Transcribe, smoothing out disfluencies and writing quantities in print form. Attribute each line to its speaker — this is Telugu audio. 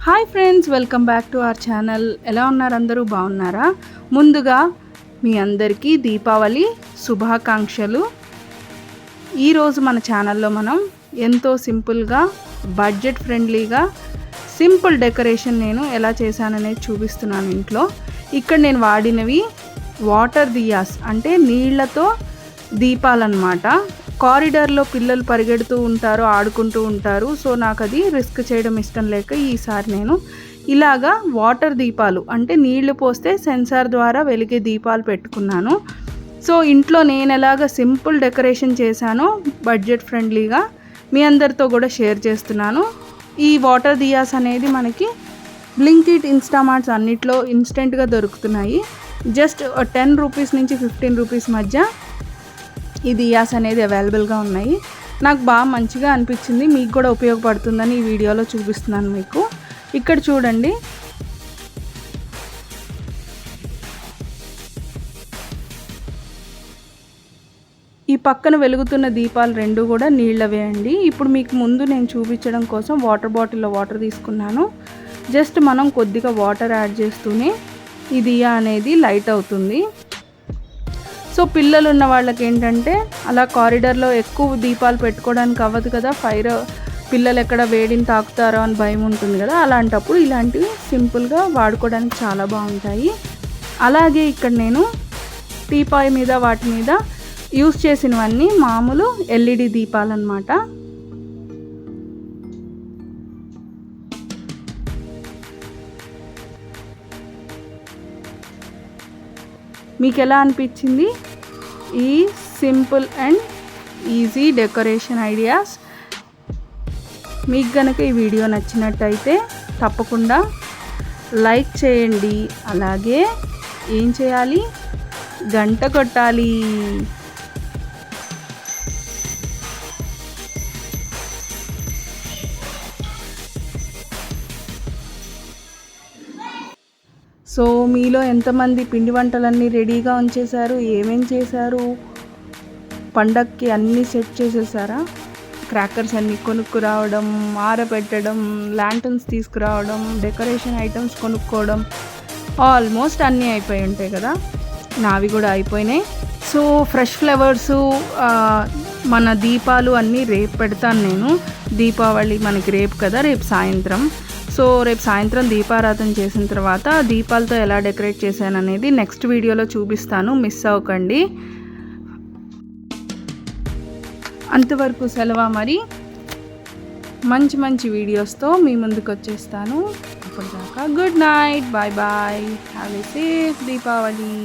Speaker 1: Hi friends, welcome back to our channel. ఎలా ఉన్నారు? అందరూ బాగున్నారా? ముందుగా మీ అందరికీ దీపావళి శుభాకాంక్షలు. ఈరోజు మన ఛానల్లో మనం ఎంతో సింపుల్గా, బడ్జెట్ ఫ్రెండ్లీగా, సింపుల్ డెకరేషన్ నేను ఎలా చేశాననేది చూపిస్తున్నాను ఇంట్లో. ఇక్కడ నేను వాడినవి వాటర్ దియాస్, అంటే నీళ్లతో దీపాలన్నమాట. కారిడార్లో పిల్లలు పరిగెడుతూ ఉంటారు, ఆడుకుంటూ ఉంటారు. సో నాకు అది రిస్క్ చేయడం ఇష్టం లేక ఈసారి నేను ఇలాగా వాటర్ దీపాలు, అంటే నీళ్లు పోస్తే సెన్సార్ ద్వారా వెలిగే దీపాలు పెట్టుకున్నాను. సో ఇంట్లో నేను ఎలాగ సింపుల్ డెకరేషన్ చేశానో బడ్జెట్ ఫ్రెండ్లీగా మీ అందరితో కూడా షేర్ చేస్తున్నాను. ఈ వాటర్ దియాస్ అనేది మనకి బ్లింకిట్, ఇన్స్టామార్ట్స్ అన్నిట్లో ఇన్స్టెంట్గా దొరుకుతున్నాయి. జస్ట్ 10 రూపీస్ నుంచి 15 రూపీస్ మధ్య ఈ దియాస్ అనేది అవైలబుల్గా ఉన్నాయి. నాకు బాగా మంచిగా అనిపించింది, మీకు కూడా ఉపయోగపడుతుందని ఈ వీడియోలో చూపిస్తున్నాను మీకు. ఇక్కడ చూడండి, ఈ పక్కన వెలుగుతున్న దీపాలు రెండు కూడా నీళ్ళవే అండి. ఇప్పుడు మీకు ముందు నేను చూపించడం కోసం వాటర్ బాటిల్లో వాటర్ తీసుకున్నాను. జస్ట్ మనం కొద్దిగా వాటర్ యాడ్ చేస్తూనే ఈ దియా అనేది లైట్ అవుతుంది. సో పిల్లలు ఉన్న వాళ్ళకి ఏంటంటే అలా కారిడార్లో ఎక్కువ దీపాలు పెట్టుకోవడానికి అవ్వదు కదా, ఫైర్ పిల్లలు ఎక్కడ వేడిని తాకుతారో అని భయం ఉంటుంది కదా. అలాంటప్పుడు ఇలాంటివి సింపుల్గా వాడుకోవడానికి చాలా బాగుంటాయి. అలాగే ఇక్కడ నేను టీపాయ్ మీద వాటి మీద యూస్ చేసినవన్నీ మామూలు ఎల్ఈడి దీపాలన్నమాట. మీకు ఎలా అనిపించింది ఈ simple and easy decoration ideas? మీకు కనుక ఈ వీడియో నచ్చినట్టయితే తప్పకుండా లైక్ చేయండి. అలాగే ఏం చేయాలి? గంట కొట్టాలి. సో మీలో ఎంతమంది పిండి వంటలన్నీ రెడీగా ఉంచేశారు? ఏమేం చేశారు? పండక్కి అన్నీ సెట్ చేసేసారా? క్రాకర్స్ అన్నీ కొనుక్కురావడం, ఆరబెట్టడం, ల్యాంటర్న్స్ తీసుకురావడం, డెకరేషన్ ఐటమ్స్ కొనుక్కోవడం, ఆల్మోస్ట్ అన్నీ అయిపోయి ఉంటాయి కదా. నావి కూడా అయిపోయినాయి. సో ఫ్రెష్ ఫ్లవర్సు, మన దీపాలు అన్నీ రేపు పెడతాను నేను. దీపావళి మనకి రేపు కదా, రేపు సాయంత్రం. సో రేపు సాయంత్రం దీపారాధన చేసిన తర్వాత దీపాలతో ఎలా డెకరేట్ చేశాను అనేది నెక్స్ట్ వీడియోలో చూపిస్తాను, మిస్ అవ్వకండి. అంతవరకు సెలవు. మరి మంచి మంచి వీడియోస్తో మీ ముందుకు వచ్చేస్తాను. అప్పటిదాకా good night, bye bye, have a safe Deepavali.